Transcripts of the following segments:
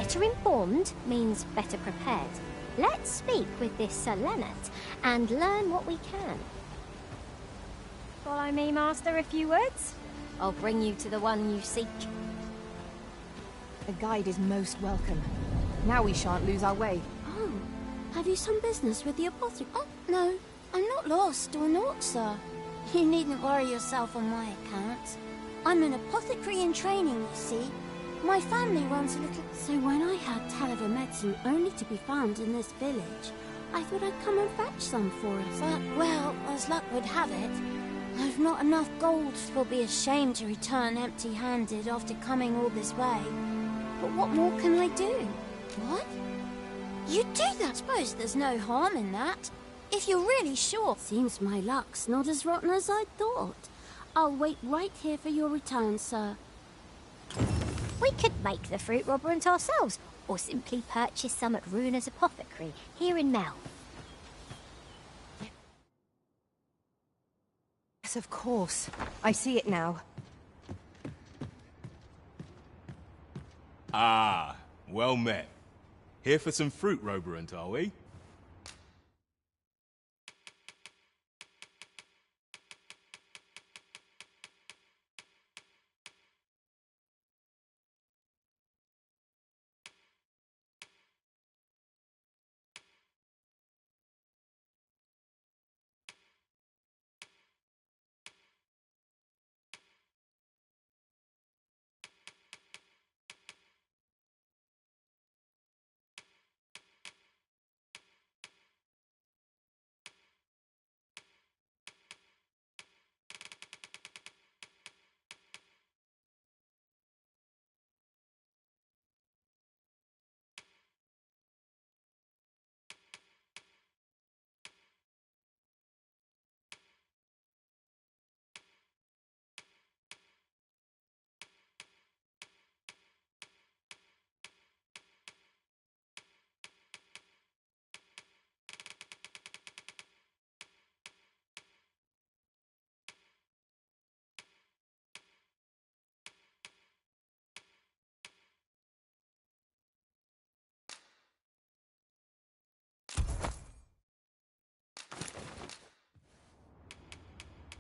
Better informed means better prepared. Let's speak with this Sir Leonard and learn what we can. Follow me, Master, if you would. I'll bring you to the one you seek. A guide is most welcome. Now we shan't lose our way. Oh, have you some business with the apothecary? Oh, no, I'm not lost or naught, sir. You needn't worry yourself on my account. I'm an apothecary in training, you see. My family runs a little... So when I had tell of a medicine only to be found in this village, I thought I'd come and fetch some for us. But, well, as luck would have it, I've not enough gold. Will be ashamed to return empty-handed after coming all this way. But what more can I do? What? You do that? I suppose there's no harm in that. If you're really sure. Seems my luck's not as rotten as I thought. I'll wait right here for your return, sir. We could make the fruit robberant ourselves, or simply purchase some at Runa's apothecary here in Mel. Yes, of course. I see it now. Ah, well met. Here for some fruit robberant, are we?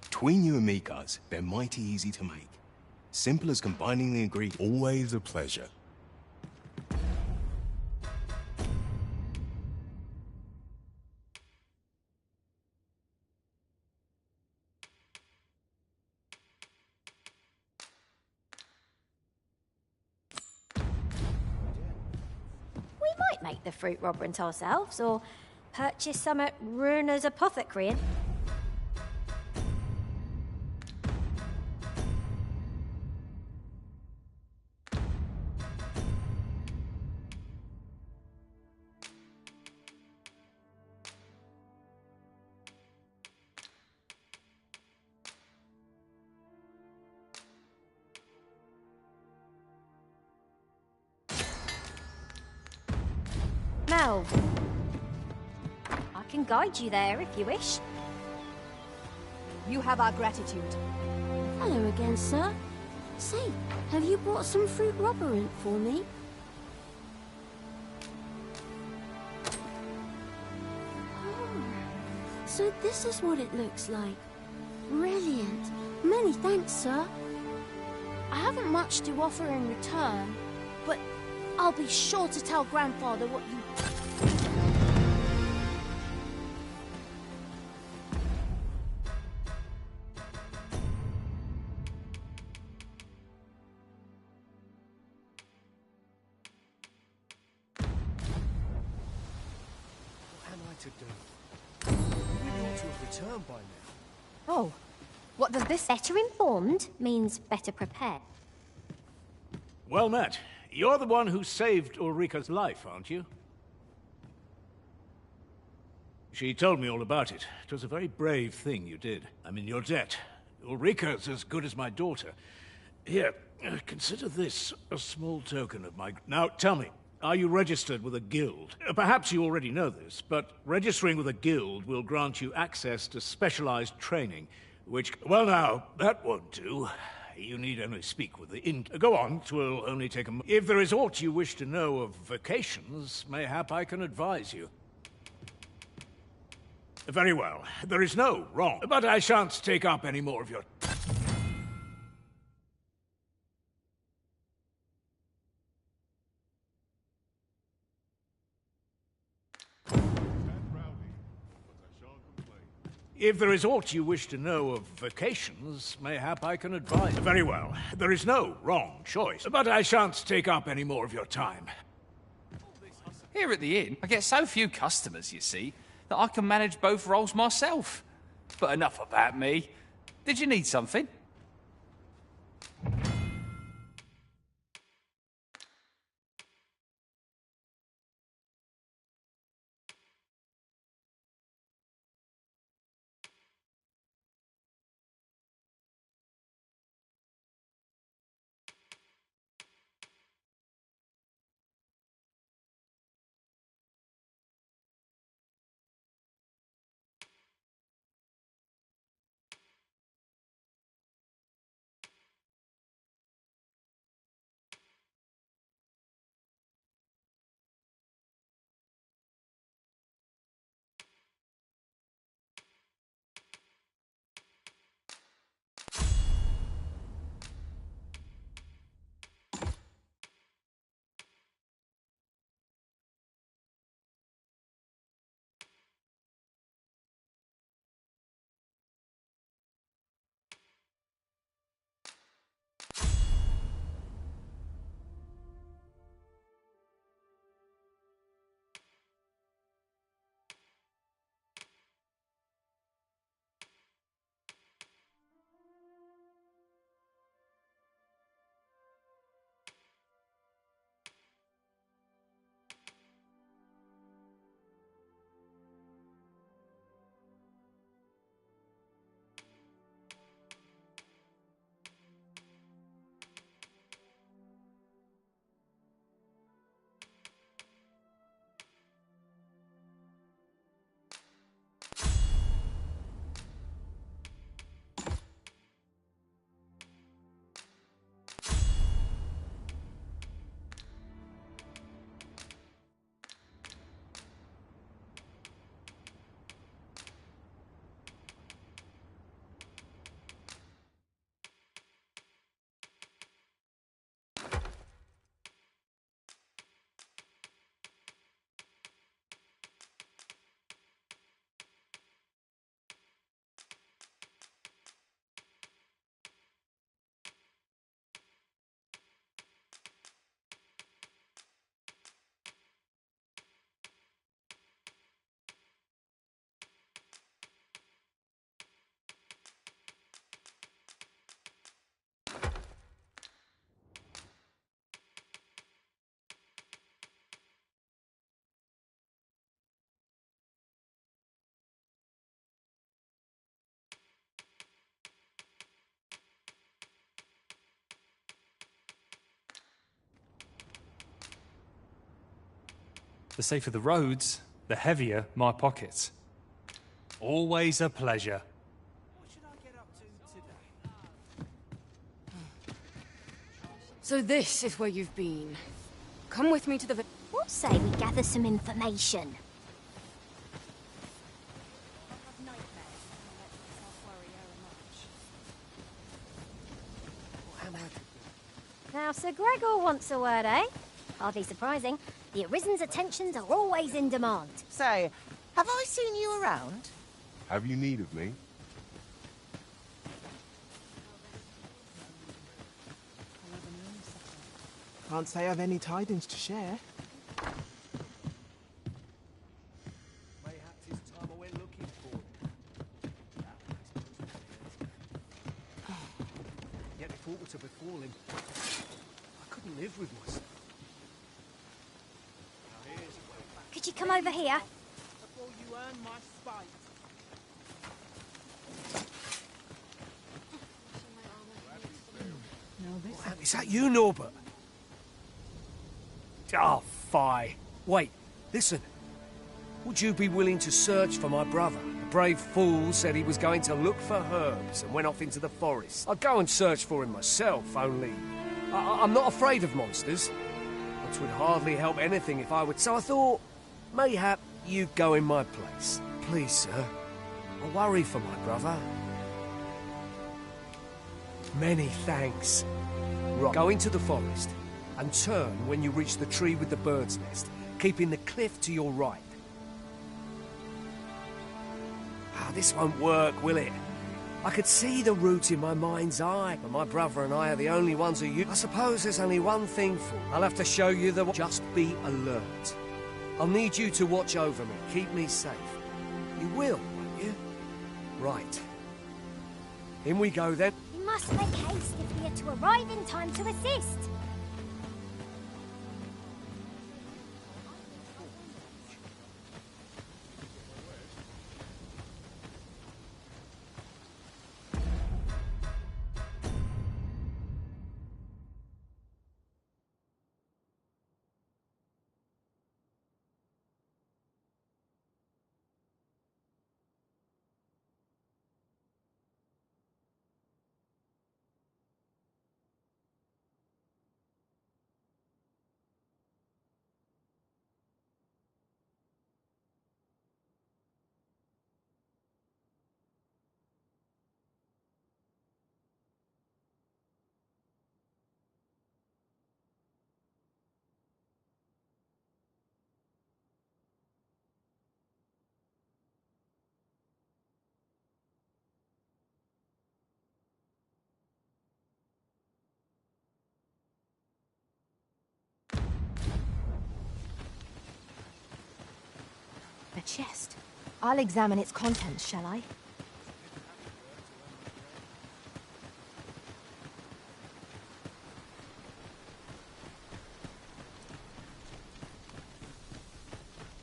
Between you and me, Cuz, they're mighty easy to make. Simple as combining the ingredients. Always a pleasure. We might make the fruit robberant ourselves, or purchase some at Runa's apothecary. Mel, I can guide you there if you wish. You have our gratitude. Hello again, sir. Say, have you brought some fruit robberant for me? Oh, so this is what it looks like. Brilliant. Many thanks, sir. I haven't much to offer in return, but I'll be sure to tell Grandfather what you... What am I to do? We ought to have returned by now. Oh, what does this... Better informed means better prepared. Well met. You're the one who saved Ulrika's life, aren't you? She told me all about it. It was a very brave thing you did. I'm in your debt. Ulrika's as good as my daughter. Here, consider this a small token of my... Now, tell me, are you registered with a guild? Perhaps you already know this, but registering with a guild will grant you access to specialized training, which... Well now, that won't do. You need only speak with the inn. Go on, 'twill only take a If there is aught you wish to know of vacations, mayhap I can advise you. Very well. There is no wrong. But I shan't take up any more of your... If there is aught you wish to know of vacations, mayhap I can advise. Very well. There is no wrong choice. But I shan't take up any more of your time. Here at the inn, I get so few customers, you see, that I can manage both roles myself. But enough about me. Did you need something? The safer the roads, the heavier my pockets. Always a pleasure. What should I get up to today? So this is where you've been. Come with me to the... What say we gather some information? Now, Sir Gregor wants a word, eh? Hardly surprising. The Arisen's attentions are always in demand. Say, have I seen you around? Have you need of me? Can't say I've any tidings to share. Mayhaps it's time I went looking for it. Yet if aught were to befall him, I couldn't live with myself. Could you come over here? Before you earn my spite. Is that you, Norbert? Oh, fie. Wait, listen. Would you be willing to search for my brother? That brave fool said he was going to look for herbs and went off into the forest. I'd go and search for him myself, only... I'm not afraid of monsters, which would hardly help anything if I would... So I thought, mayhap you'd go in my place. Please, sir. I worry for my brother. Many thanks. Right. Go into the forest and turn when you reach the tree with the bird's nest, keeping the cliff to your right. Ah, this won't work, will it? I could see the route in my mind's eye, but my brother and I are the only ones who use... I suppose there's only one thing for. I'll have to show you the... Just be alert. I'll need you to watch over me, keep me safe. You will, won't you? Right. In we go, then. We must make haste if we are to arrive in time to assist. A chest. I'll examine its contents, shall I?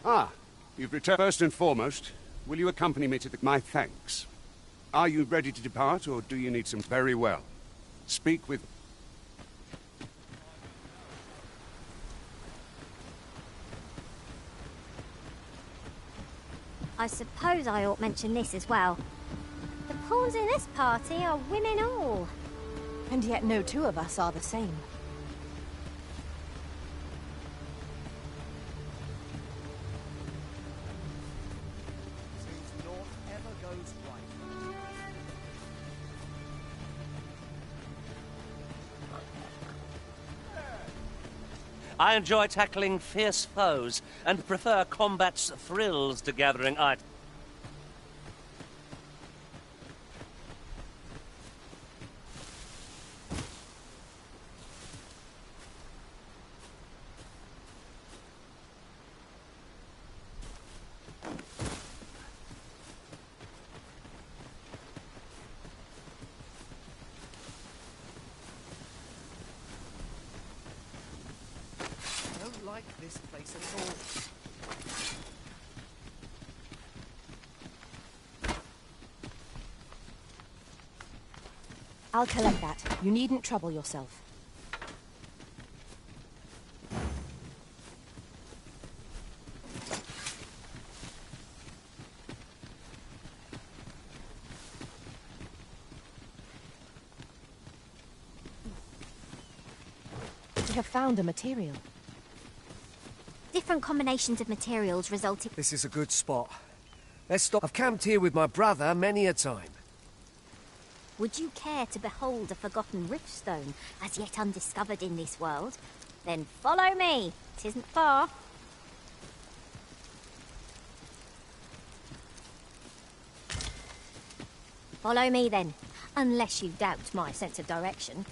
Ah, you've returned. First and foremost, will you accompany me to my thanks? Are you ready to depart, or do you need some... Very well. Speak with... I suppose I ought mention this as well. The pawns in this party are women all. And yet no two of us are the same. Seems naught ever goes right. I enjoy tackling fierce foes and prefer combat's thrills to gathering items. I don't like this place at all. I'll collect that. You needn't trouble yourself. We have found a material. Different combinations of materials resulting... This is a good spot. Let's stop. I've camped here with my brother many a time. Would you care to behold a forgotten riftstone as yet undiscovered in this world? Then follow me. 'Tisn't far. Follow me then, unless you doubt my sense of direction.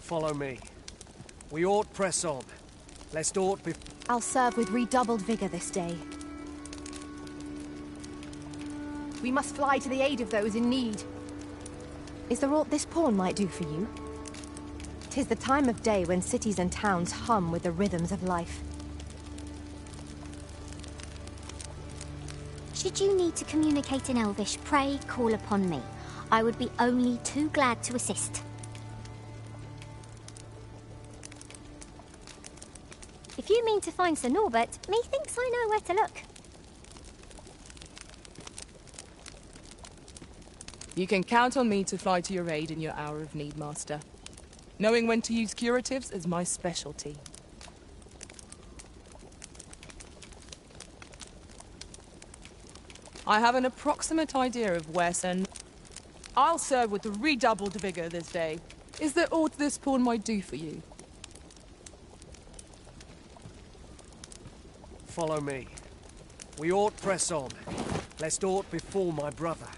Follow me. We ought press on, lest aught be... I'll serve with redoubled vigor this day. We must fly to the aid of those in need. Is there aught this pawn might do for you? 'Tis the time of day when cities and towns hum with the rhythms of life. Should you need to communicate in Elvish, pray call upon me. I would be only too glad to assist. If you mean to find Sir Norbert, methinks I know where to look. You can count on me to fly to your aid in your hour of need, Master. Knowing when to use curatives is my specialty. I have an approximate idea of where Sir... I'll serve with redoubled vigor this day. Is there aught this pawn might do for you? Follow me. We ought press on, lest aught befall my brother.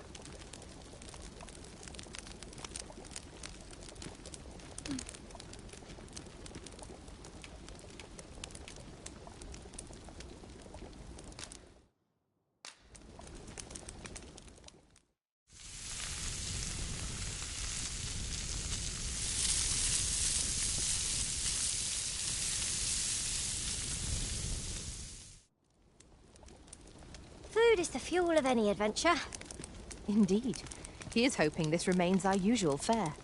Food is the fuel of any adventure. Indeed. Here's hoping this remains our usual fare.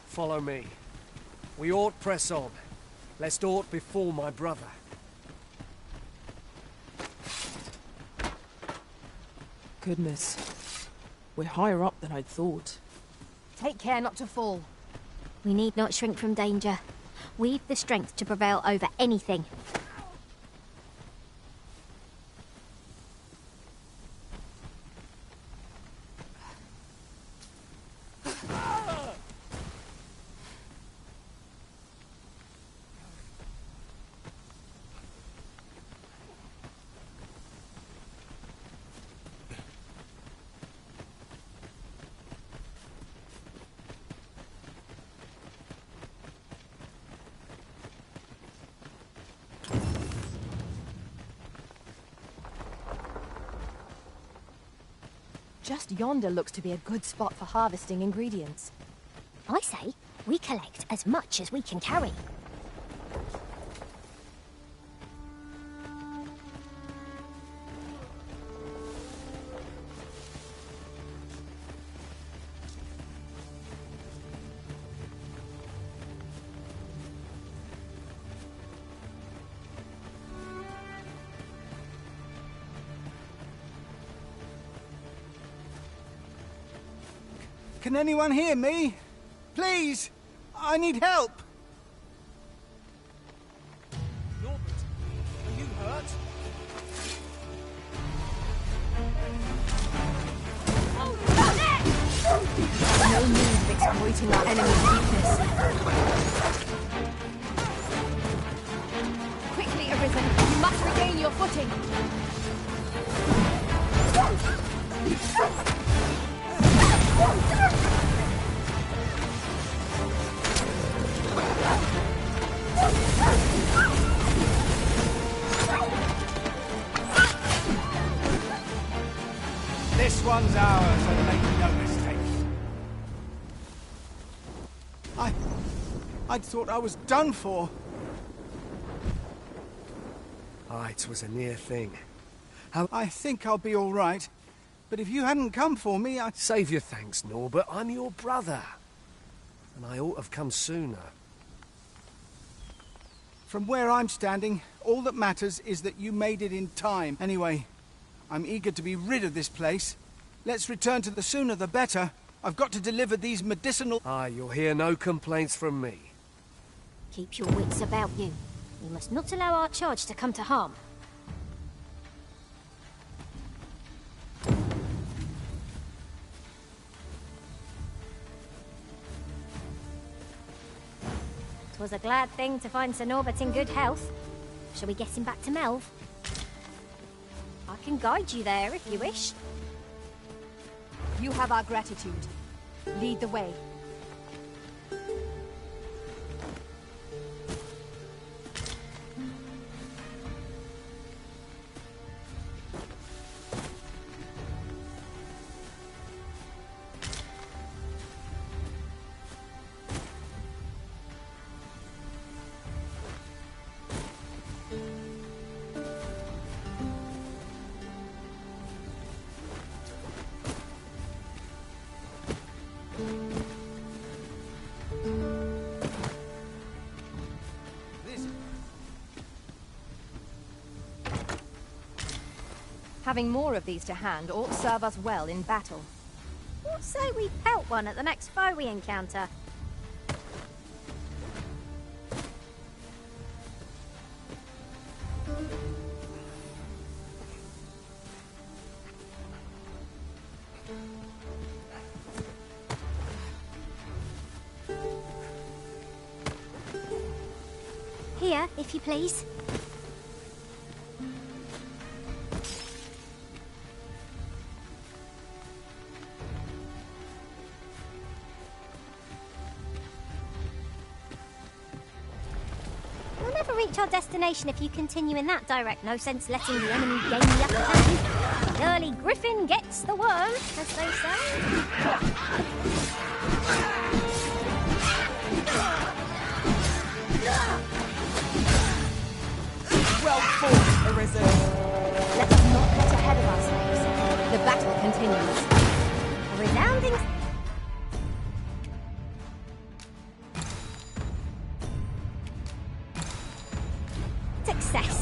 Follow me. We ought press on, lest aught befall my brother. Goodness. We're higher up than I'd thought. Take care not to fall. We need not shrink from danger. We've the strength to prevail over anything. Just yonder looks to be a good spot for harvesting ingredients. I say, we collect as much as we can carry. Can anyone hear me? Please! I need help! Norbert, are you hurt? No need of exploiting our enemy's weakness. Quickly, Arisen! You must regain your footing! This one's ours, and make no mistake. I'd thought I was done for. Aye, it was a near thing. I think I'll be all right. But if you hadn't come for me, I'd... Save your thanks, Norbert. I'm your brother. And I ought to have come sooner. From where I'm standing, all that matters is that you made it in time. Anyway, I'm eager to be rid of this place. Let's return to the sooner the better. I've got to deliver these medicinal... Aye, you'll hear no complaints from me. Keep your wits about you. We must not allow our charge to come to harm. 'Twas a glad thing to find Sir Norbert in good health. Shall we get him back to Melv? I can guide you there if you wish. You have our gratitude. Lead the way. Having more of these to hand ought serve us well in battle. What say we pelt one at the next foe we encounter? Here, if you please. We'll never reach our destination if you continue in that direct. No sense letting the enemy gain the upper hand. The early griffin gets the worm, as they say. Well fought, Arisen. Let us not get ahead of ourselves. The battle continues. A resounding... success.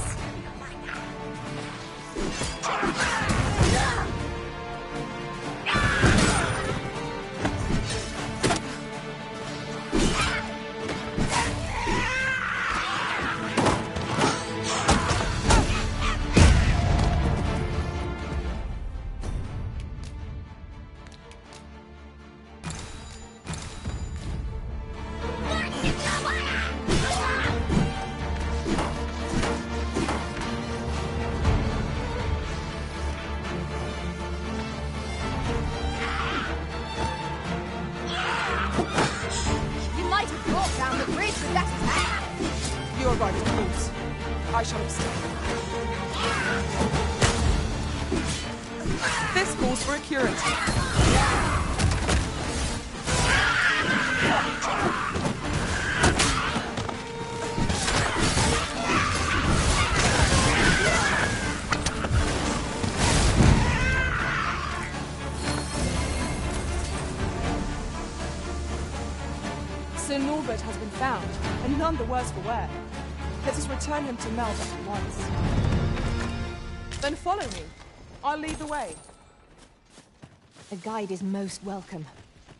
You're right, of course. I shall abstain. This calls for a curative. Sir Norbert has been found, and none the worse for wear. Let us return him to Melv at once. Then follow me. I'll lead the way. A guide is most welcome.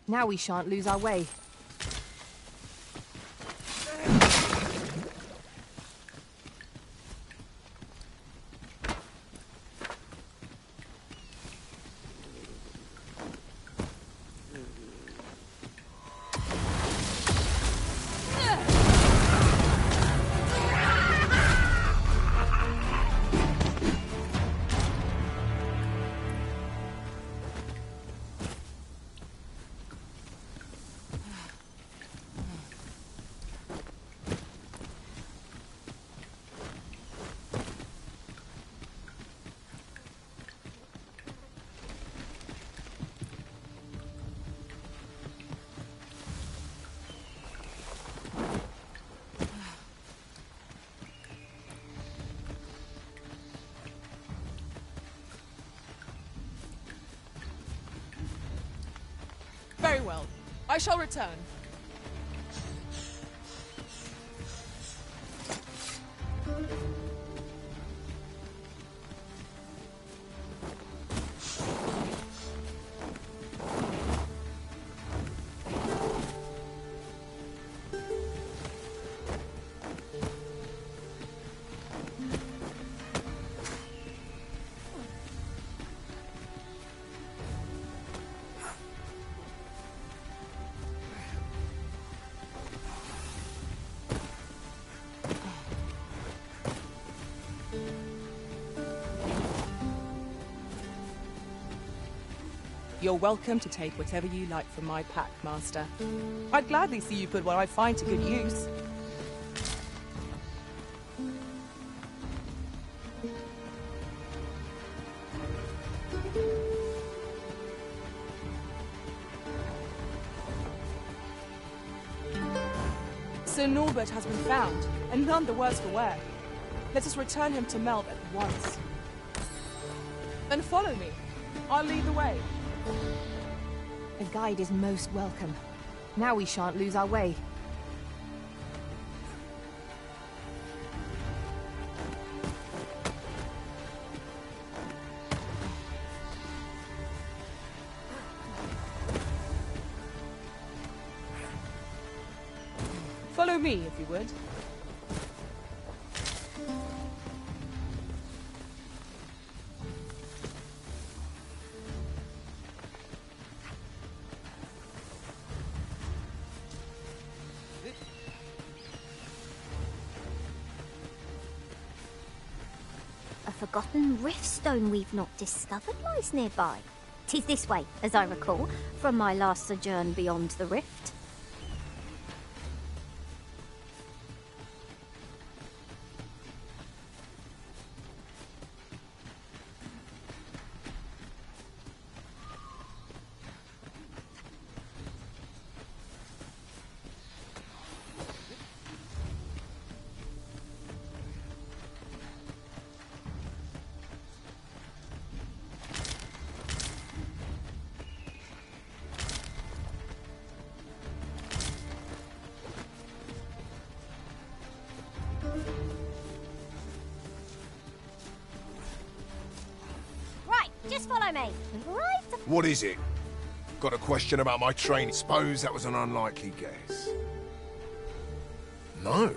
Now we shan't lose our way. Very well. I shall return. You're welcome to take whatever you like from my pack, Master. I'd gladly see you put what I find to good use. Sir Norbert has been found, and none the worse for wear. Let us return him to Melv at once. Then follow me. I'll lead the way. A guide is most welcome. Now we shan't lose our way. Follow me, if you would. A forgotten riftstone we've not discovered lies nearby. 'Tis this way, as I recall, from my last sojourn beyond the rift. Just follow me. Right. What is it? Got a question about my training? Suppose that was an unlikely guess. No.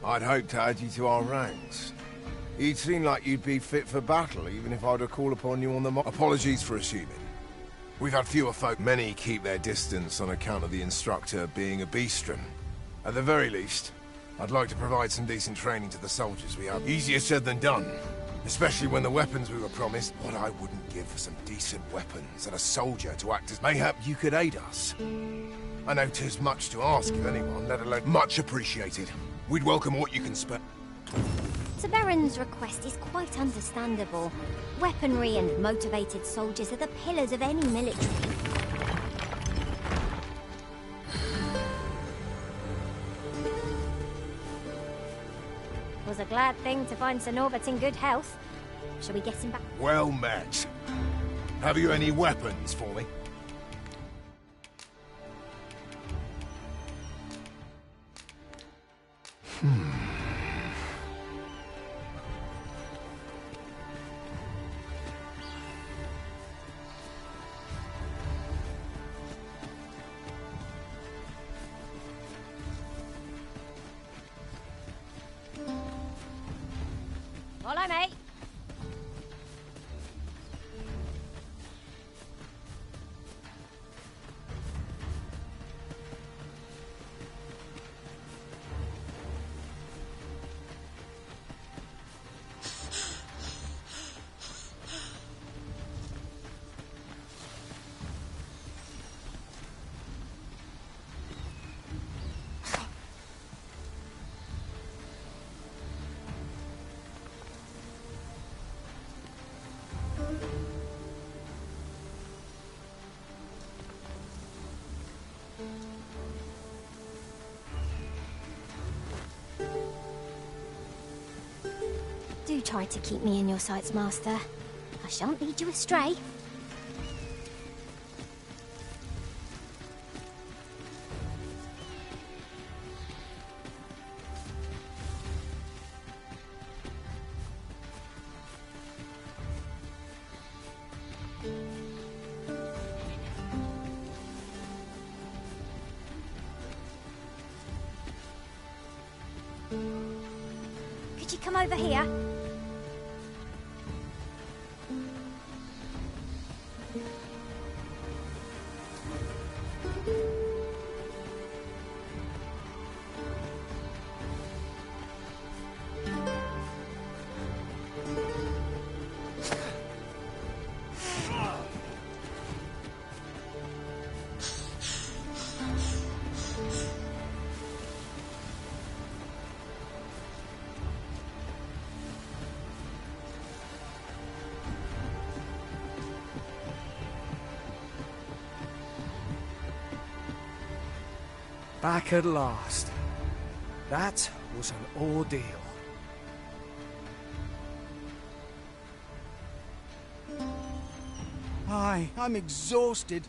I'd hoped to add you to our ranks. You'd seem like you'd be fit for battle, even if I were to call upon you on the Apologies for assuming. We've had fewer folk. Many keep their distance on account of the instructor being a beastren. At the very least, I'd like to provide some decent training to the soldiers we have. Easier said than done. Especially when the weapons we were promised, what I wouldn't give for some decent weapons and a soldier to act as... Mayhap you could aid us. I know 'tis much to ask of anyone, let alone much appreciated. We'd welcome what you can spare. Taberan's request is quite understandable. Weaponry and motivated soldiers are the pillars of any military. Was a glad thing to find Sir Norbert in good health. Shall we get him back? Well met. Have you any weapons for me? Follow me. Do try to keep me in your sights, Master. I shan't lead you astray. Could you come over here? Back at last. That was an ordeal. Aye, I'm exhausted,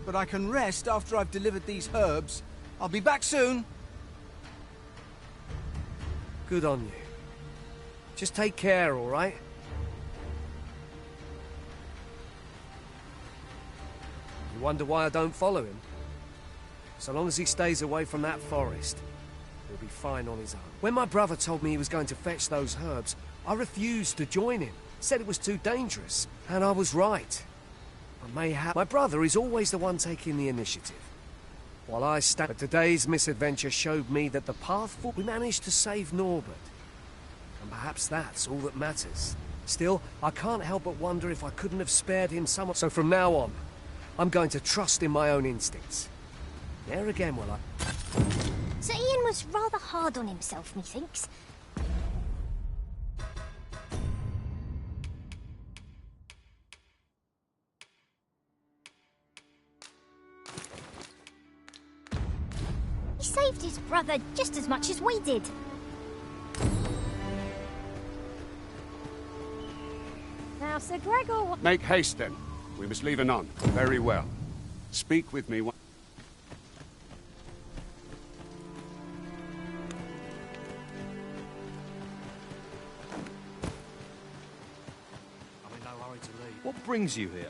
but I can rest after I've delivered these herbs. I'll be back soon. Good on you. Just take care, all right? You wonder why I don't follow him? So long as he stays away from that forest, he'll be fine on his own. When my brother told me he was going to fetch those herbs, I refused to join him. Said it was too dangerous, and I was right. My brother is always the one taking the initiative. While I stand, but today's misadventure showed me that the path forward, we managed to save Norbert. And perhaps that's all that matters. Still, I can't help but wonder if I couldn't have spared him some. So from now on, I'm going to trust in my own instincts. There again will I... Sir Ian was rather hard on himself, methinks. He saved his brother just as much as we did. Now, Sir Gregor... Make haste, then. We must leave anon. Very well. Speak with me. What brings you here?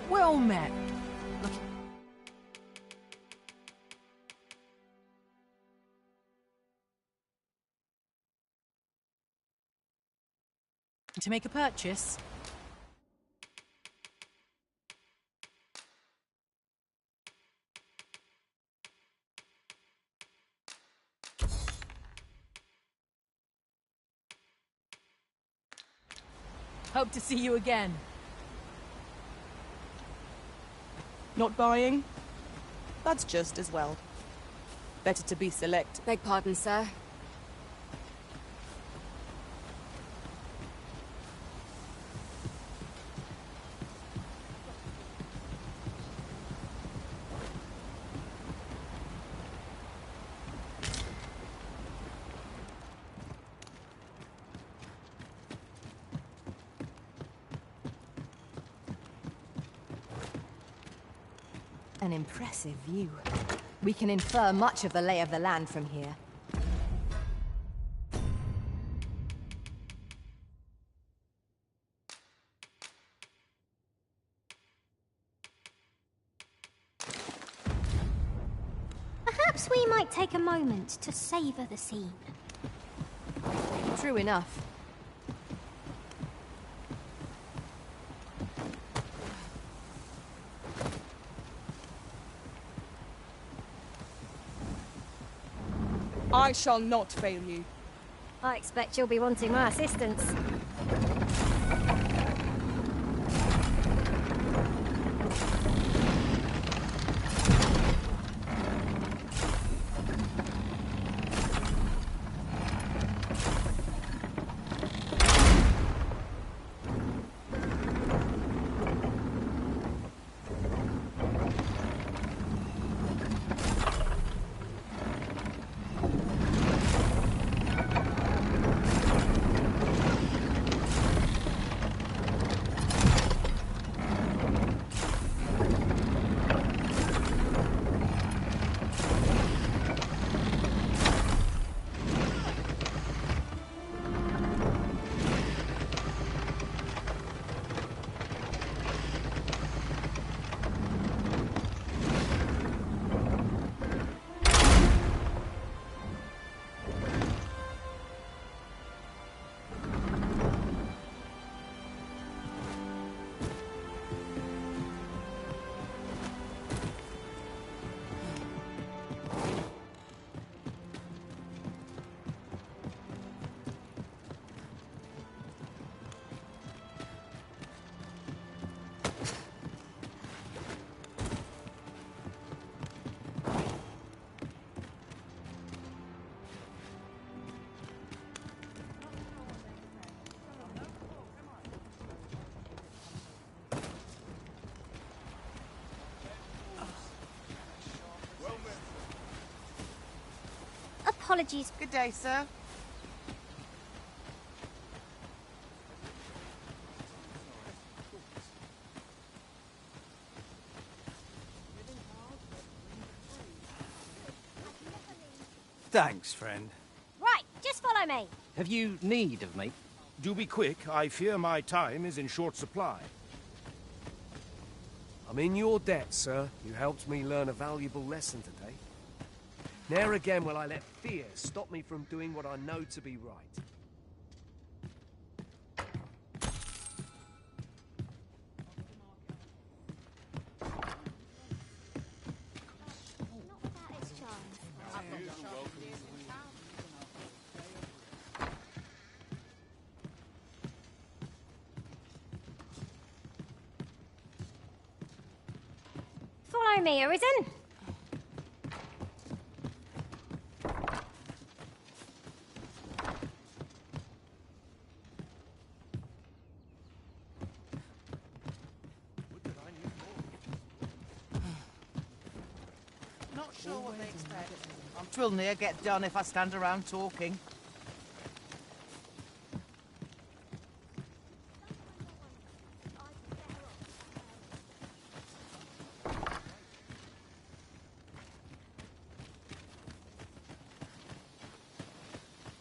Well met. To make a purchase? Hope to see you again. Not buying? That's just as well. Better to be select. Beg pardon, sir. An impressive view. We can infer much of the lay of the land from here. Perhaps we might take a moment to savor the scene. True enough. I shall not fail you. I expect you'll be wanting my assistance. Apologies. Good day, sir. Thanks, friend. Right, just follow me. Have you need of me? Do be quick. I fear my time is in short supply. I'm in your debt, sir. You helped me learn a valuable lesson today. Ne'er again will I let fear stop me from doing what I know to be right. Follow me, Arisen. Not sure what they expect. I'm twill near get done if I stand around talking.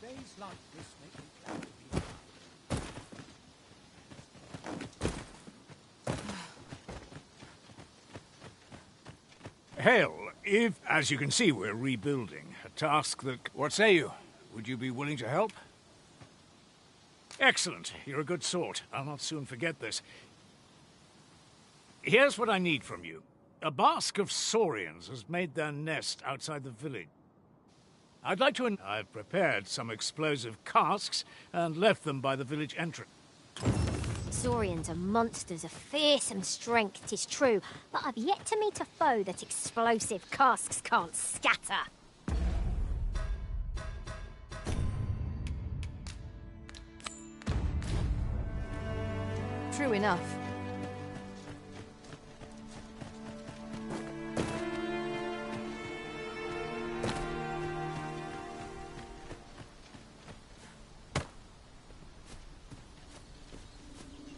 Days like this make me glad to be Hail, if, as you can see, we're rebuilding, a task that... What say you? Would you be willing to help? Excellent. You're a good sort. I'll not soon forget this. Here's what I need from you. A basque of saurians has made their nest outside the village. I'd like to... I've prepared some explosive casks and left them by the village entrance. Saurians are monsters of fearsome strength, 'tis true, but I've yet to meet a foe that explosive casks can't scatter. True enough.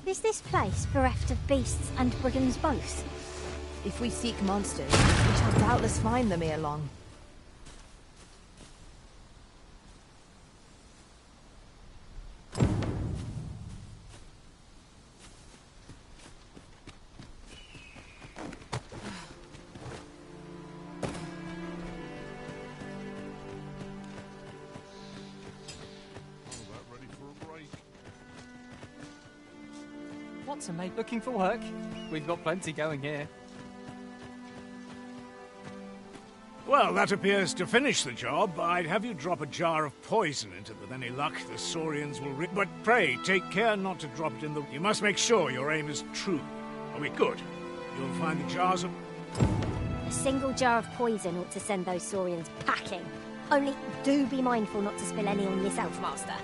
Is this place bereft of beasts and brigands both? If we seek monsters, we shall doubtless find them ere long. What's a mate looking for work? We've got plenty going here. Well, that appears to finish the job. I'd have you drop a jar of poison into them. With any luck, the saurians will but pray, take care not to drop it in the... You must make sure your aim is true. Are we good? You'll find the jars of... A single jar of poison ought to send those saurians packing. Only do be mindful not to spill any on yourself, Master.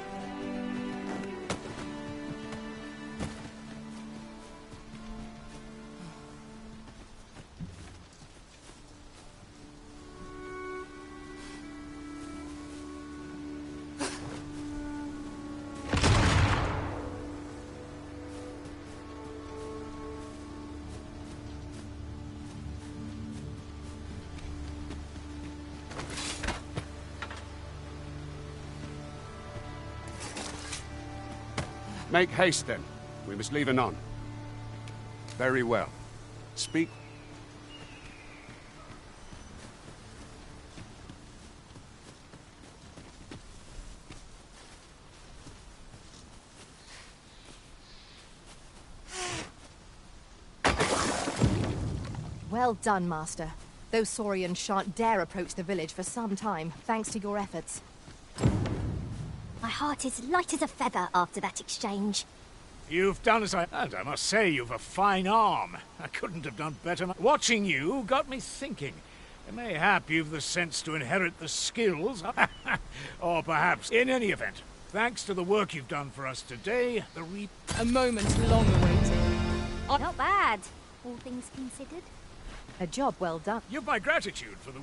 Make haste, then. We must leave anon. Very well. Speak. Well done, Master. Those saurians shan't dare approach the village for some time, thanks to your efforts. My heart is light as a feather after that exchange. You've done as I... And I must say, you've a fine arm. I couldn't have done better. Watching you got me thinking. Mayhap you've the sense to inherit the skills. Or perhaps, in any event, thanks to the work you've done for us today, A moment long awaited. Not bad, all things considered. A job well done. You've my gratitude for the...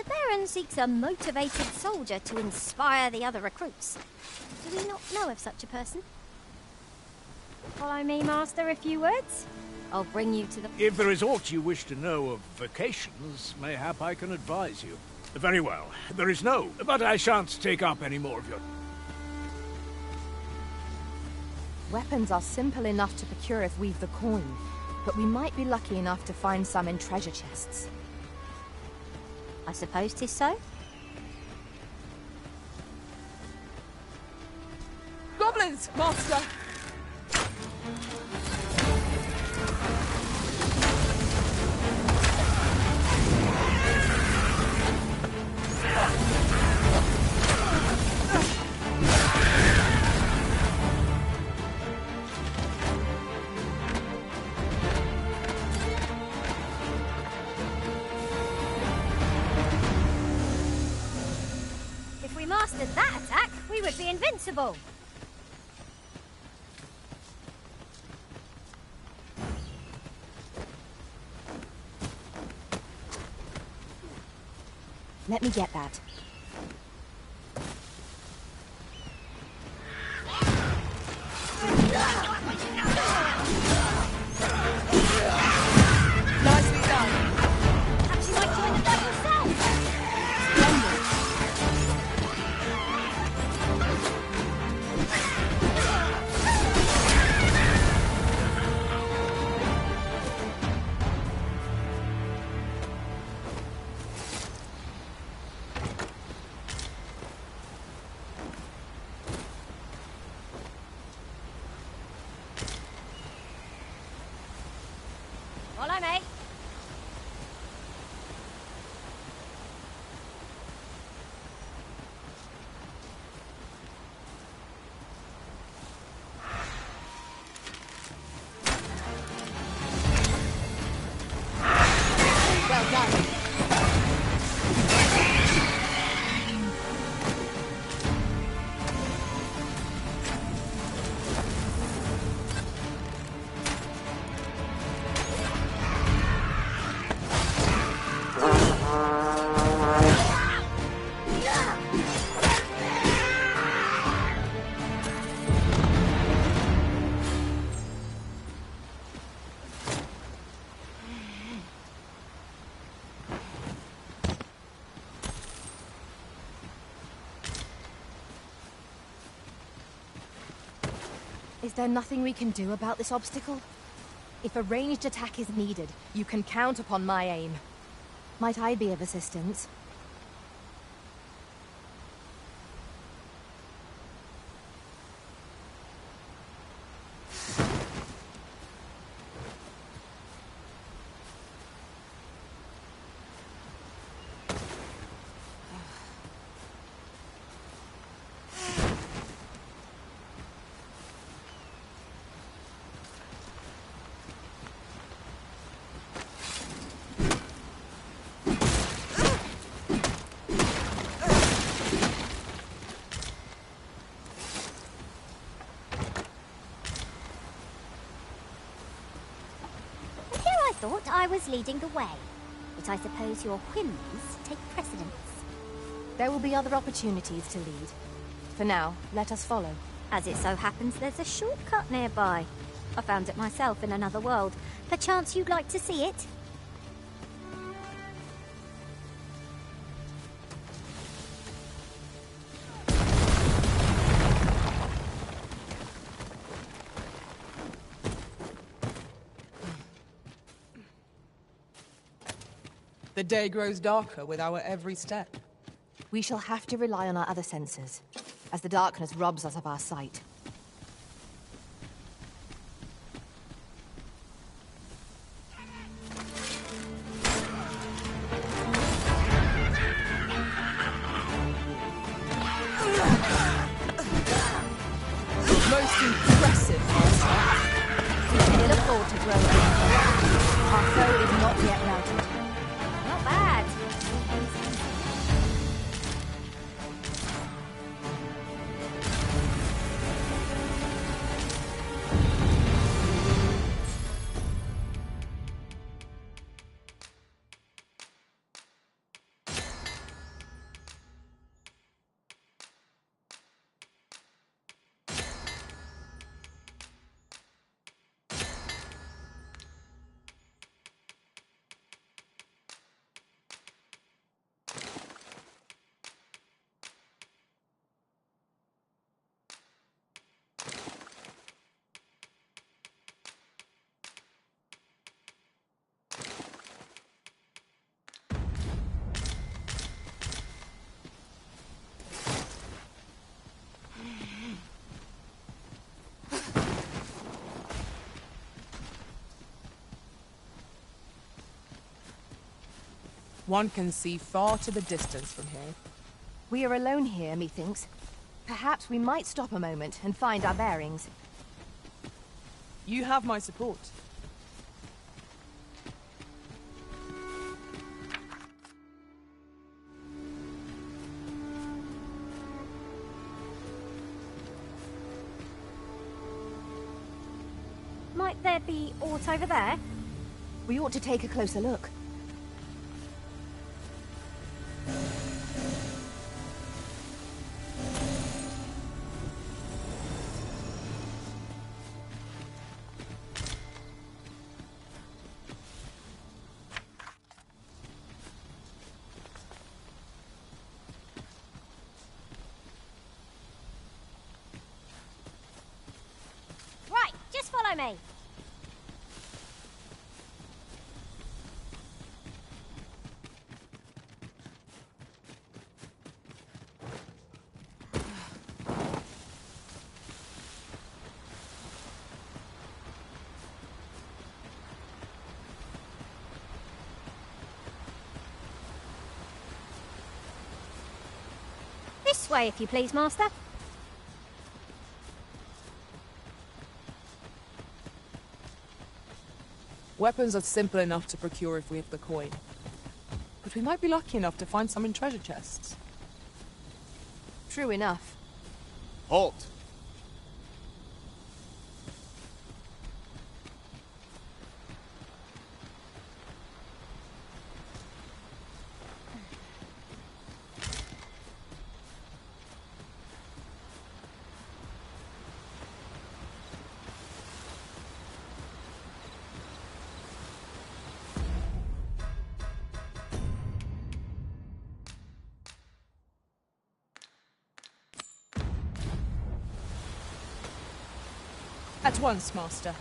The Baron seeks a motivated soldier to inspire the other recruits. Do we not know of such a person? Follow me, Master, a few words. I'll bring you to the... If there is aught you wish to know of vacations, mayhap I can advise you. Very well, there is no, but I shan't take up any more of your... Weapons are simple enough to procure if we've the coin, but we might be lucky enough to find some in treasure chests. I suppose 'tis so. Goblins, Master! If we mastered that attack, we would be invincible. Let me get that. Nicely done. Perhaps you might join the fight yourself. Splendid. Follow me. Well done. Is there nothing we can do about this obstacle? If a ranged attack is needed, you can count upon my aim. Might I be of assistance? Thought I was leading the way, but I suppose your whims take precedence. There will be other opportunities to lead. For now, let us follow. As it so happens, there's a shortcut nearby. I found it myself in another world. Perchance you'd like to see it? The day grows darker with our every step. We shall have to rely on our other senses, as the darkness robs us of our sight. Most impressive, Master. We can ill afford to grow weak. Our foe is not yet routed. Not bad. One can see far to the distance from here. We are alone here, methinks. Perhaps we might stop a moment and find our bearings. You have my support. Might there be aught over there? We ought to take a closer look. Right, just follow me. This way, if you please, Master. Weapons are simple enough to procure if we have the coin. But we might be lucky enough to find some in treasure chests. True enough. Halt! At once, Master.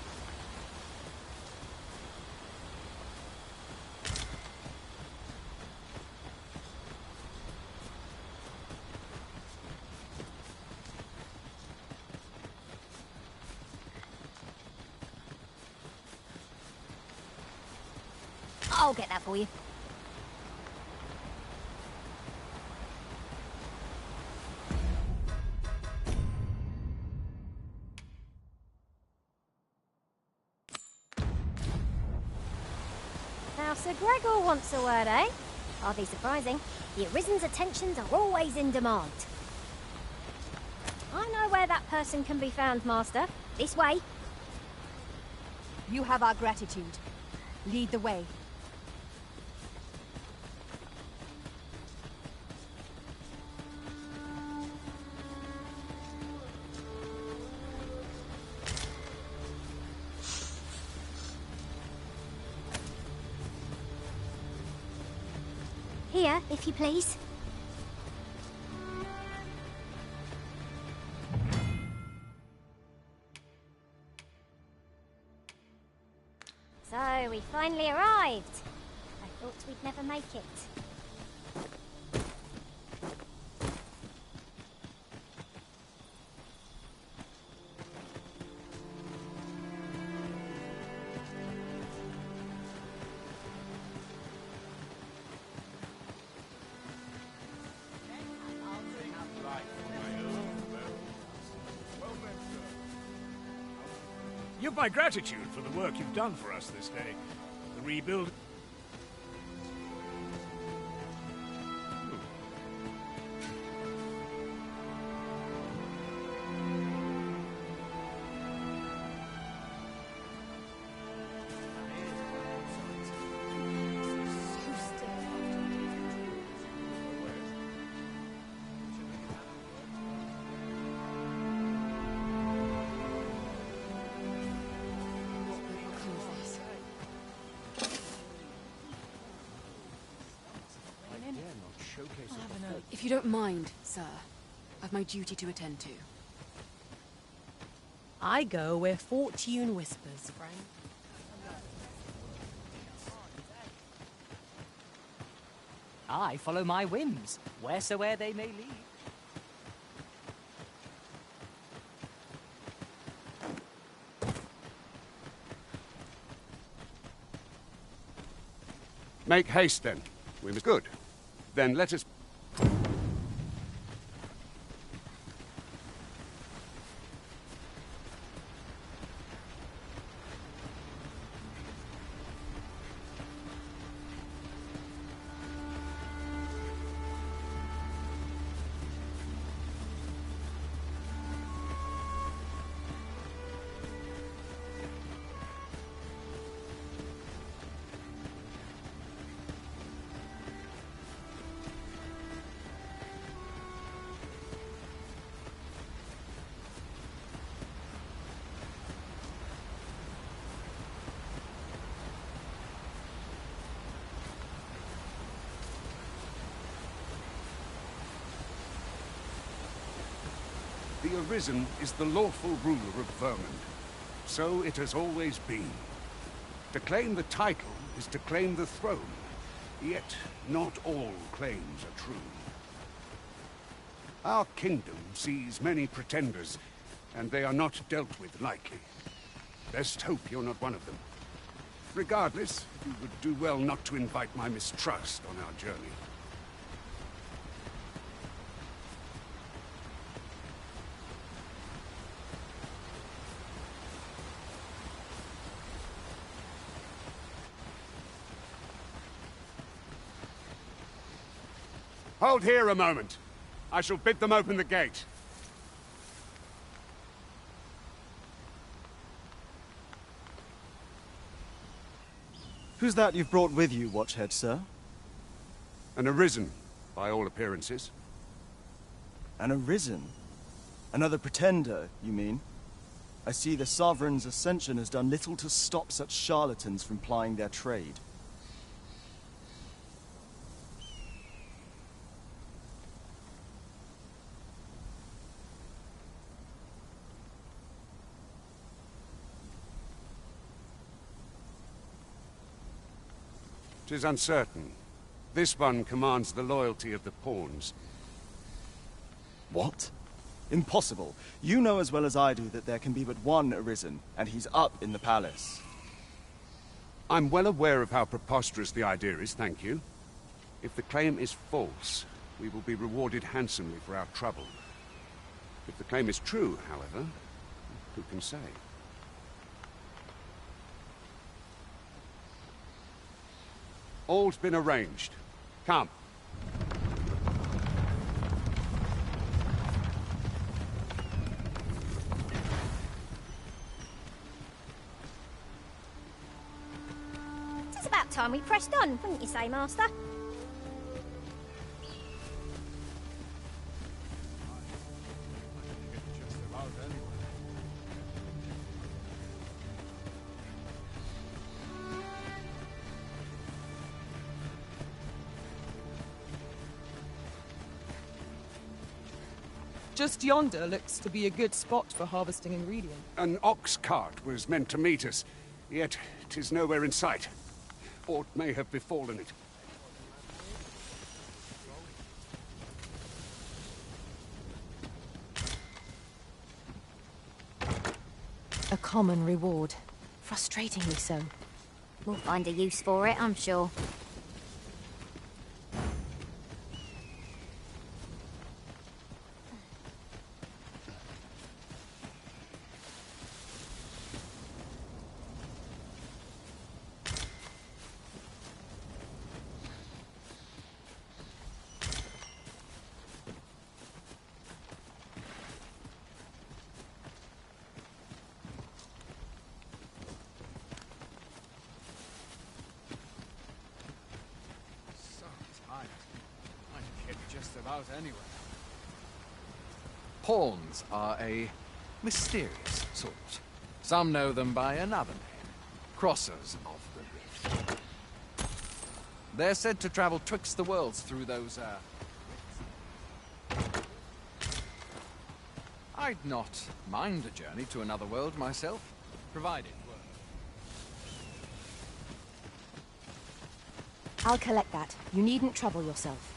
I'll get that for you. Now, Sir Gregor wants a word, eh? Hardly surprising. The Arisen's attentions are always in demand. I know where that person can be found, Master. This way. You have our gratitude. Lead the way. Here, if you please. So, we finally arrived. I thought we'd never make it. You've my gratitude for the work you've done for us this day. The rebuild... If you don't mind, sir, I've my duty to attend to. I go where fortune whispers, friend. I follow my whims, wheresoe'er they may lead. Make haste, then. We must. Good. Then let us... The Arisen is the lawful ruler of Vermund. So it has always been. To claim the title is to claim the throne. Yet, not all claims are true. Our kingdom sees many pretenders, and they are not dealt with lightly. Best hope you're not one of them. Regardless, you would do well not to invite my mistrust on our journey. Hold here a moment. I shall bid them open the gate. Who's that you've brought with you, Watchhead, sir? An Arisen, by all appearances. An Arisen? Another pretender, you mean? I see the Sovereign's ascension has done little to stop such charlatans from plying their trade. Tis uncertain. This one commands the loyalty of the pawns. What? Impossible. You know as well as I do that there can be but one Arisen, and he's up in the palace. I'm well aware of how preposterous the idea is, thank you. If the claim is false, we will be rewarded handsomely for our trouble. If the claim is true, however, who can say? All's been arranged. Come. It's about time we pressed on, wouldn't you say, Master? Just yonder looks to be a good spot for harvesting ingredients. An ox cart was meant to meet us, yet 'tis nowhere in sight. Aught may have befallen it. A common reward. Frustratingly so. We'll find a use for it, I'm sure. Anyway. Pawns are a mysterious sort. Some know them by another name, Crossers of the Rift. They're said to travel twixt the worlds through those, I'd not mind a journey to another world myself, provided. I'll collect that. You needn't trouble yourself.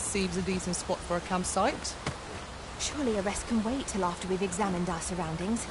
This seems a decent spot for a campsite. Surely a rest can wait till after we've examined our surroundings.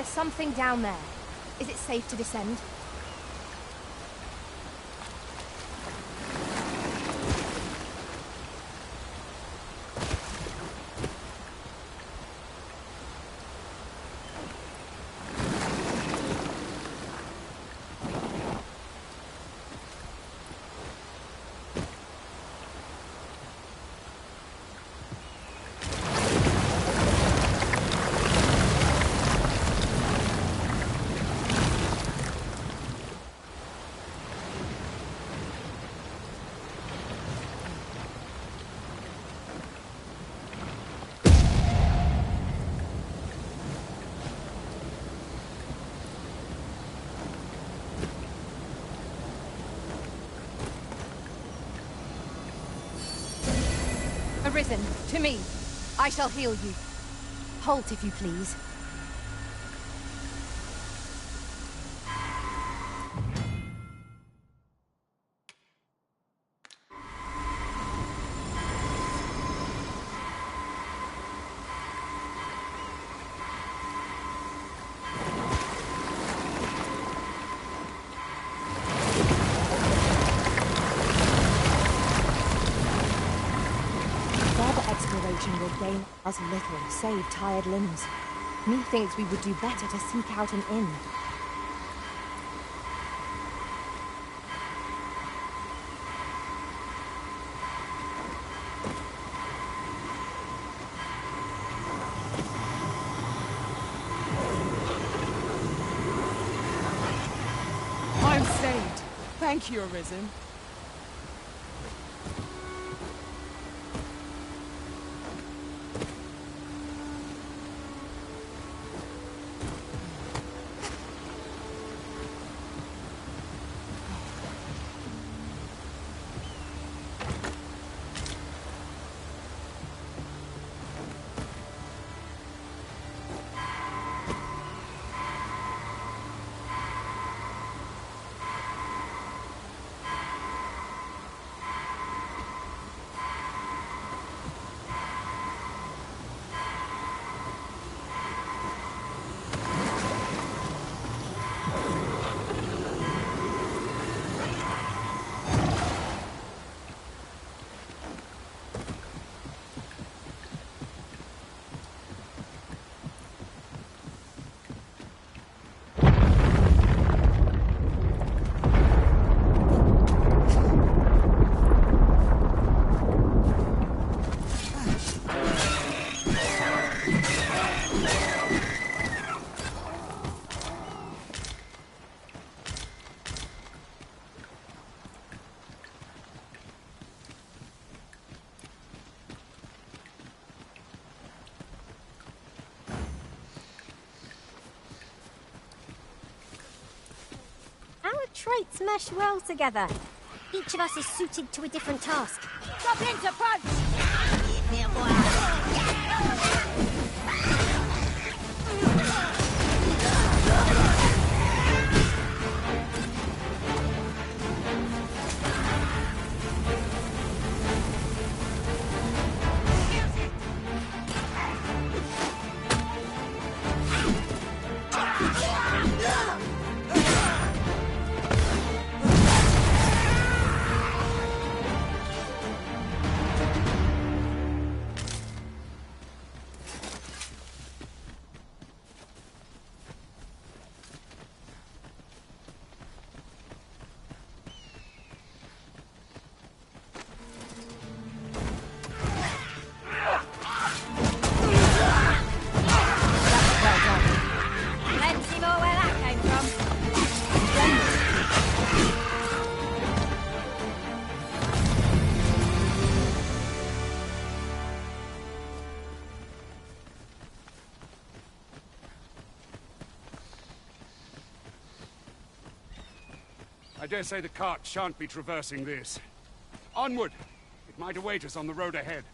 There's something down there. Is it safe to descend? Arisen, to me. I shall heal you. Halt, if you please. Will gain us little, save tired limbs. Methinks we would do better to seek out an inn. I'm saved. Thank you, Arisen. Traits mesh well together. Each of us is suited to a different task. Drop into punch! I dare say the cart shan't be traversing this. Onward! It might await us on the road ahead.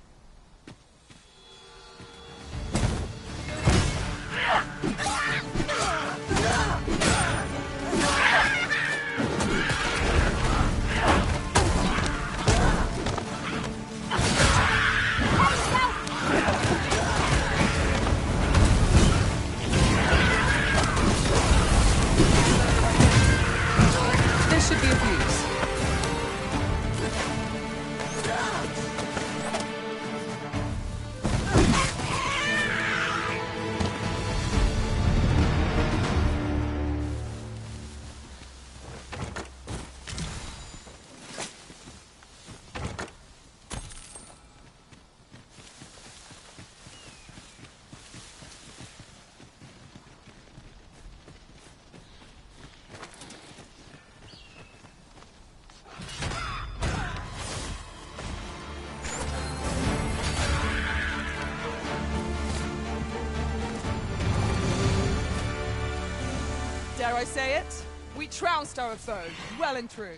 I say it? We trounced our foe, well and true.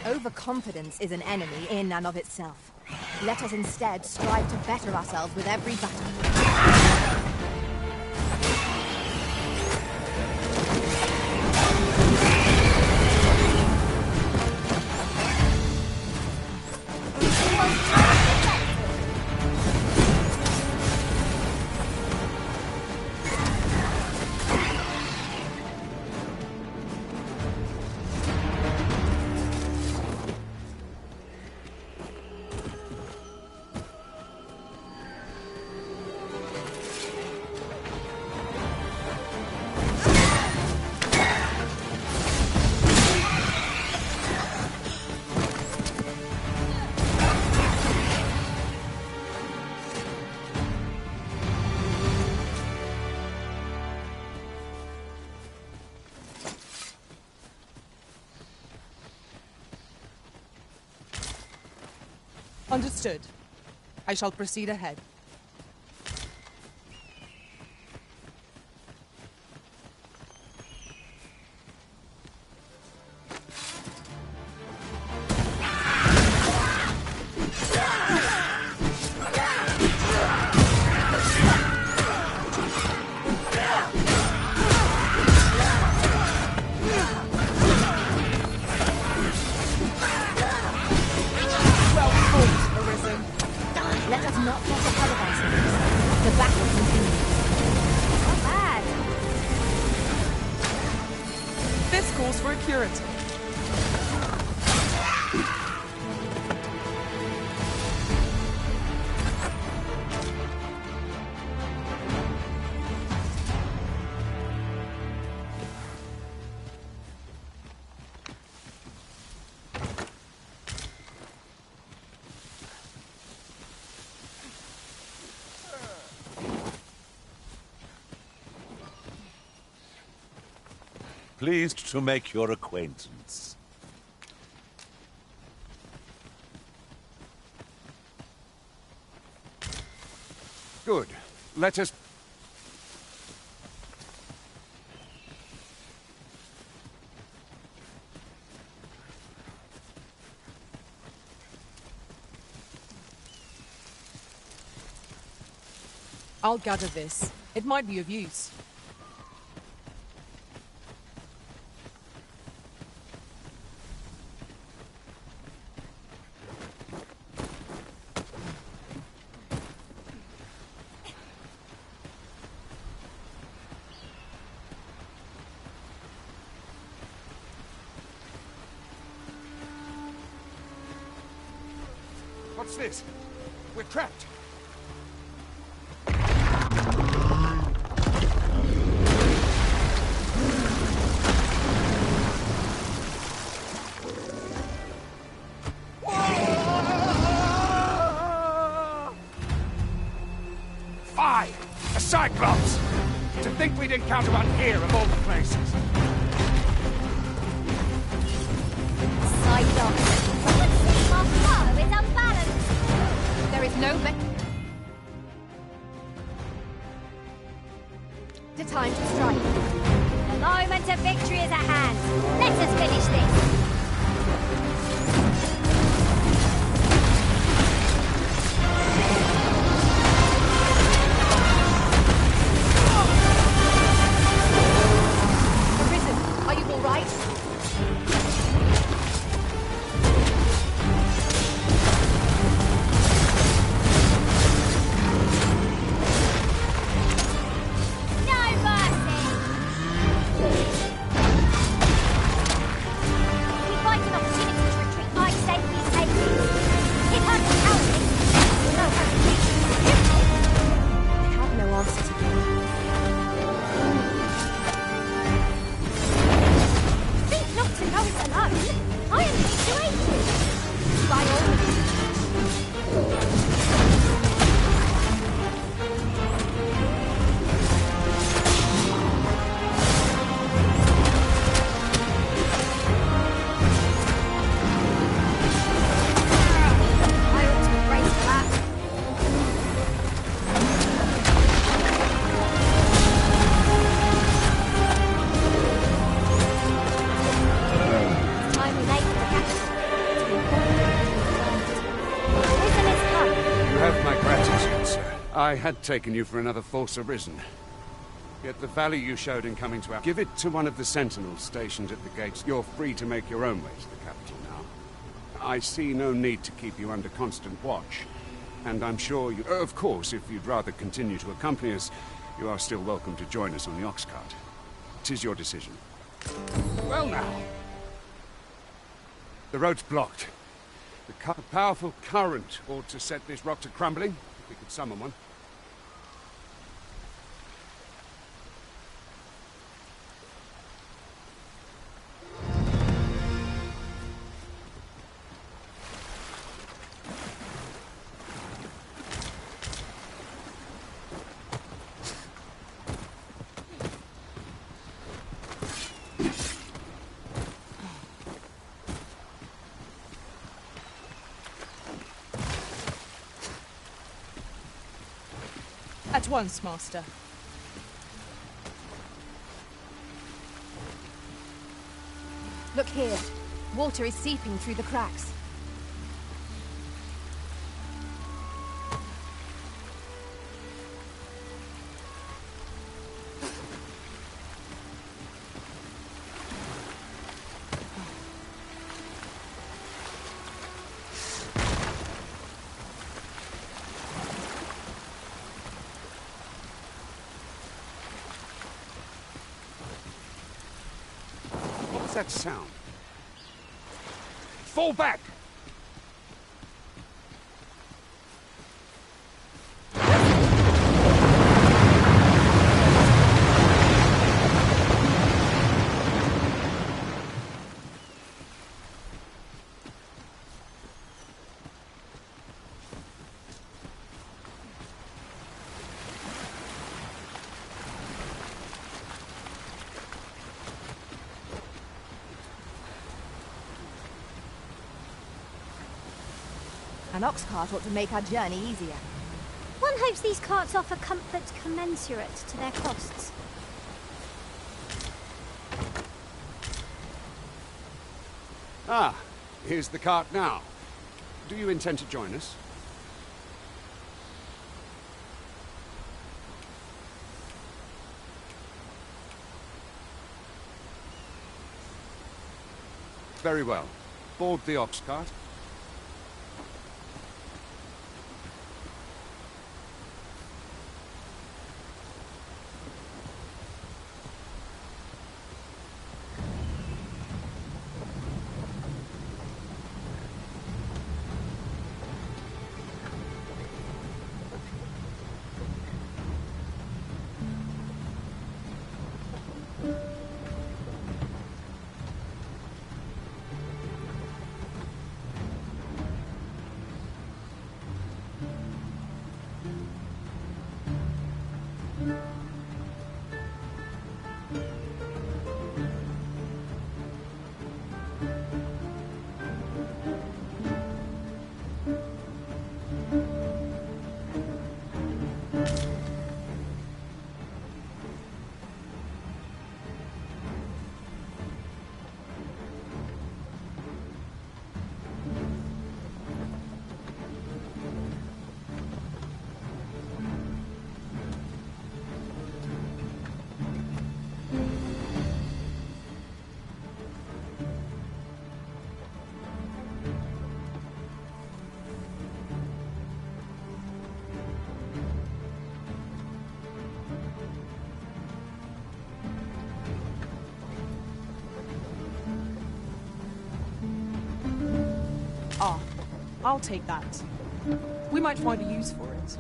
Overconfidence is an enemy in and of itself. Let us instead strive to better ourselves with every battle. Understood. I shall proceed ahead. Let us not get ahead of ourselves. The battle continues. Not bad. This calls for a curative. Pleased to make your acquaintance. Good. Let us... I'll gather this. It might be of use. What's this? We're trapped. Fie! A Cyclops! To think we'd encounter one here of all the places. Cyclops. Someone see my foe is unbalanced. There is no the time to strike. The moment of victory is at hand. Let us finish this. Arisen, are you all right? No mercy. I had taken you for another false arisen. Yet the value you showed in coming to our... Give it to one of the sentinels stationed at the gates. You're free to make your own way to the capital now. I see no need to keep you under constant watch. And I'm sure you... Of course, if you'd rather continue to accompany us, you are still welcome to join us on the ox cart. 'Tis your decision. Well now. The road's blocked. The powerful current ought to set this rock to crumbling, if we could summon one. At once, Master. Look here. Water is seeping through the cracks. What's that sound? Fall back! An ox cart ought to make our journey easier. One hopes these carts offer comfort commensurate to their costs. Ah, here's the cart now. Do you intend to join us? Very well. Board the ox cart. Ah, I'll take that. We might find a use for it.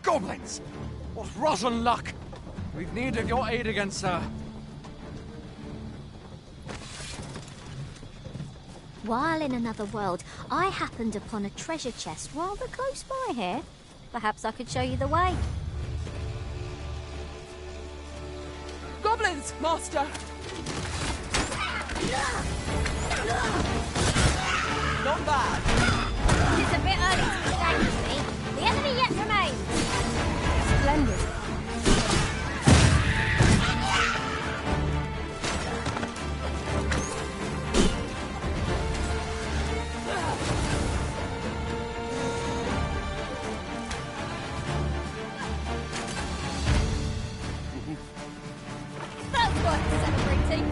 Goblins! What rotten luck! We've need of your aid again, sir. While in another world, I happened upon a treasure chest rather close by here. Perhaps I could show you the way. Goblins, master! Not bad. It's a bit early to be dangerous, me. The enemy yet remains. Splendid. That's worth celebrating.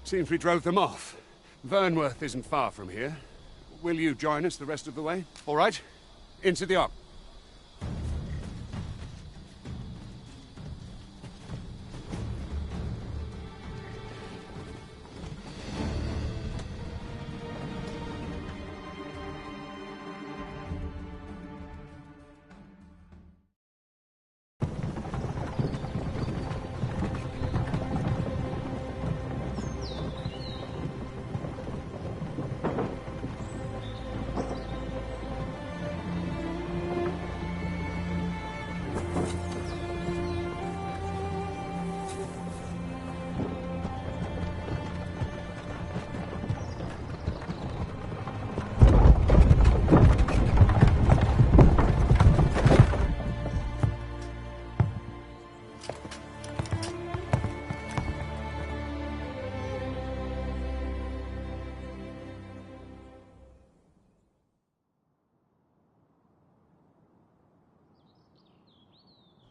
Seems we drove them off. Vernworth isn't far from here. Will you join us the rest of the way? All right. Into the Ark.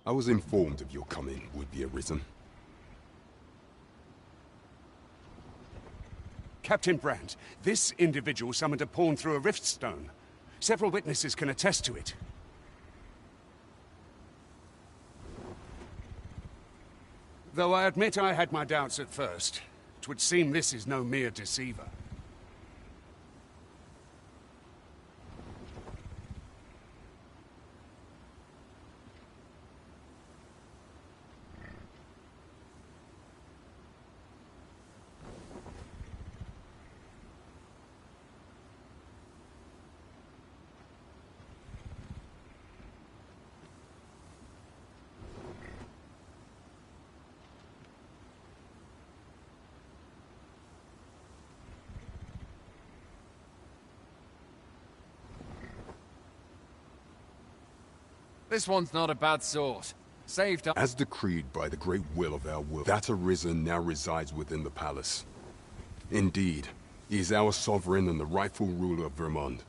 I was informed of your coming would be arisen. Captain Brandt, this individual summoned a pawn through a rift stone. Several witnesses can attest to it. Though I admit I had my doubts at first, it would seem this is no mere deceiver. This one's not a bad sort. Saved up. As decreed by the great will of our world, that Arisen now resides within the palace. Indeed, he is our sovereign and the rightful ruler of Vermont.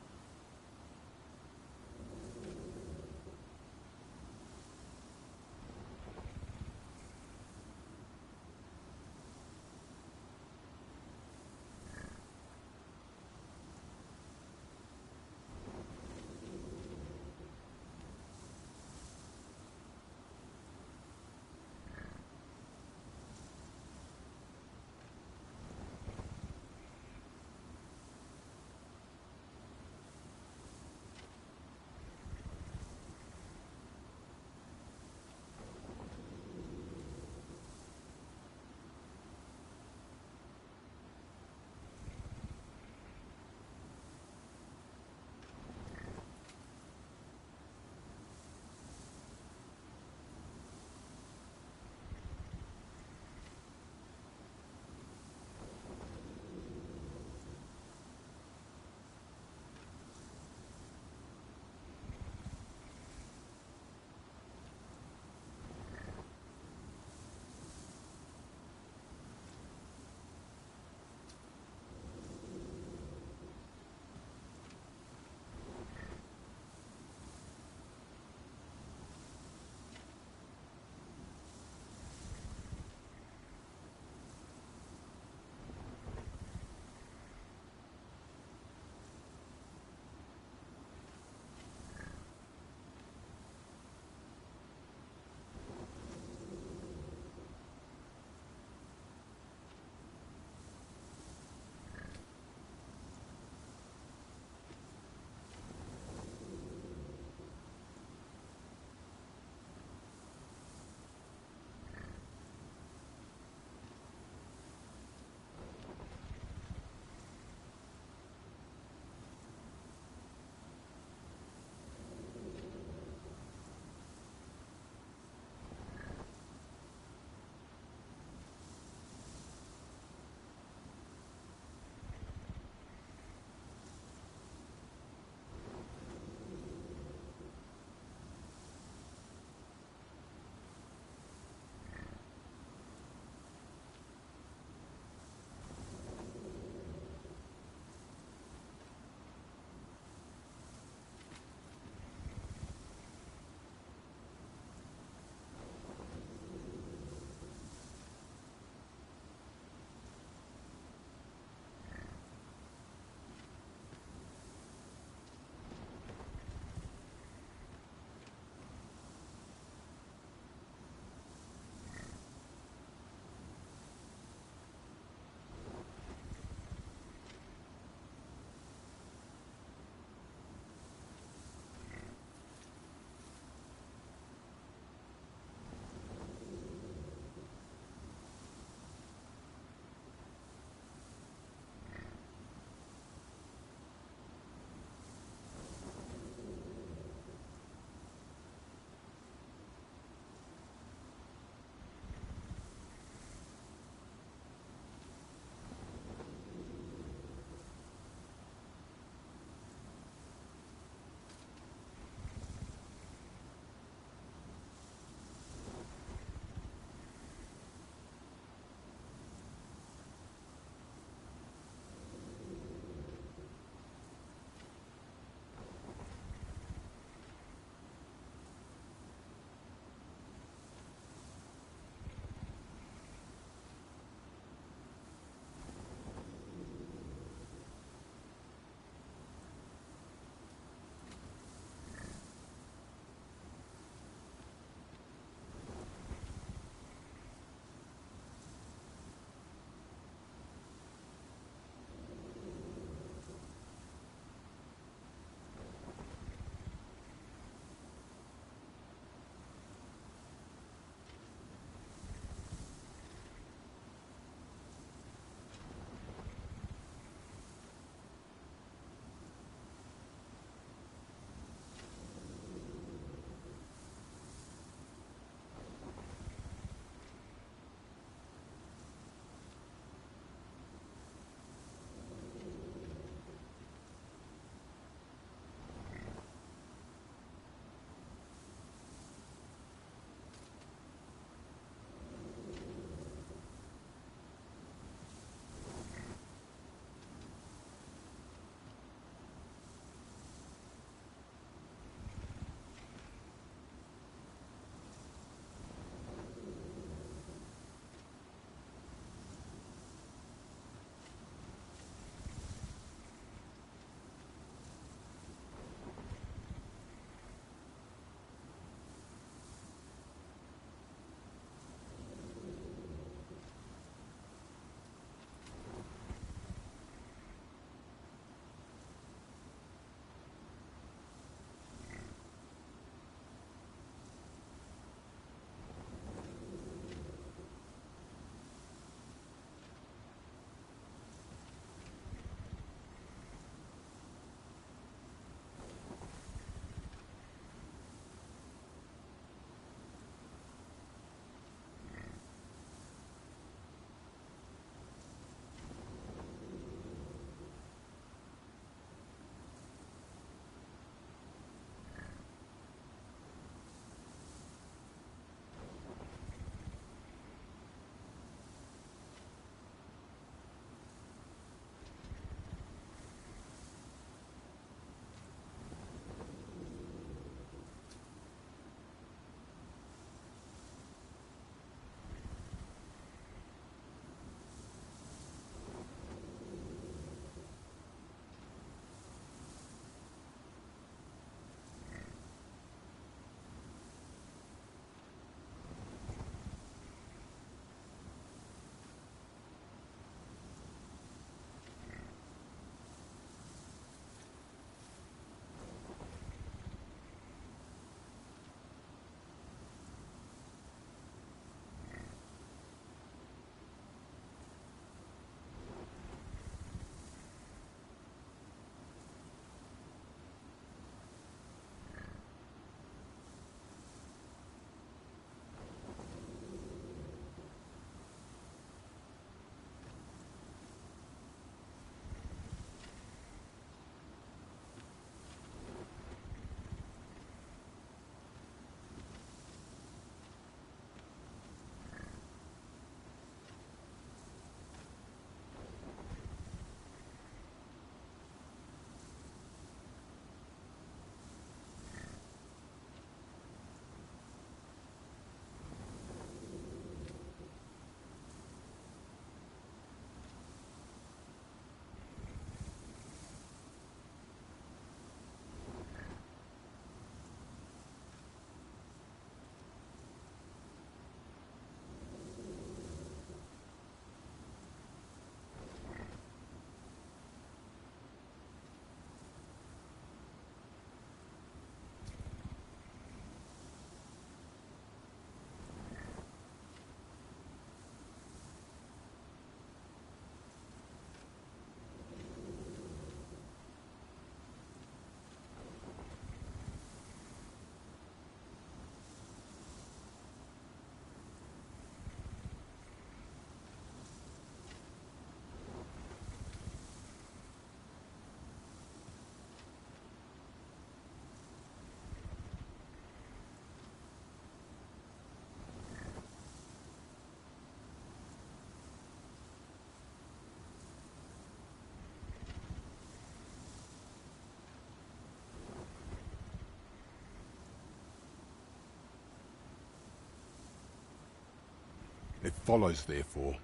It follows, therefore,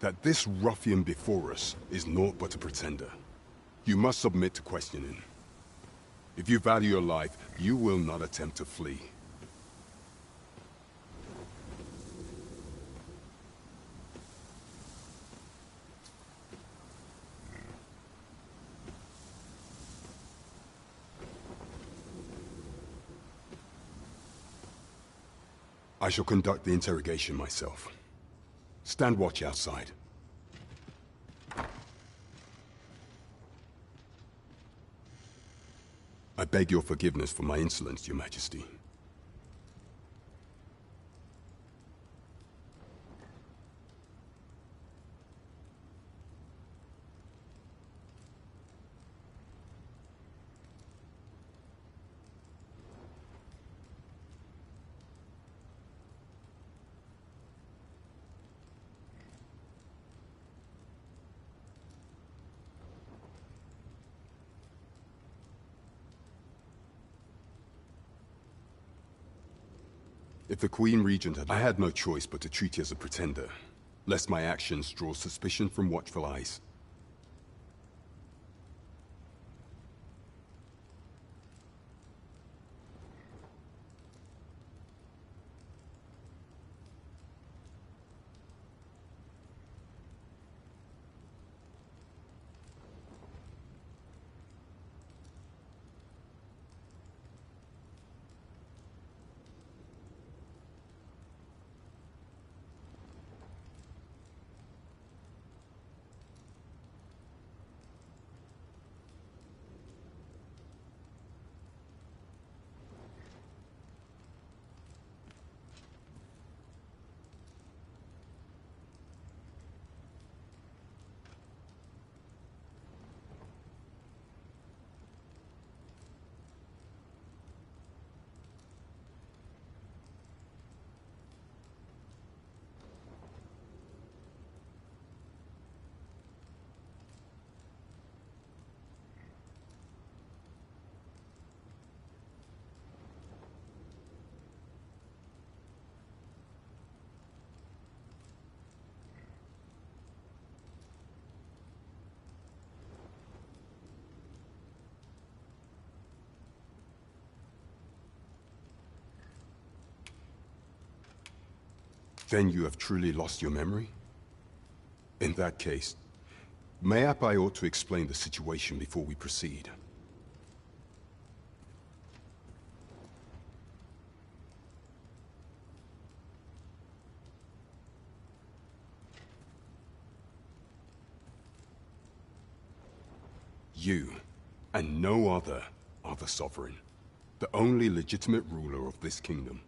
that this ruffian before us is naught but a pretender. You must submit to questioning. If you value your life, you will not attempt to flee. I shall conduct the interrogation myself. Stand watch outside. I beg your forgiveness for my insolence, Your Majesty. If the Queen Regent had... I had no choice but to treat you as a pretender, lest my actions draw suspicion from watchful eyes. Then you have truly lost your memory? In that case, mayhap I ought to explain the situation before we proceed. You, and no other, are the sovereign, the only legitimate ruler of this kingdom.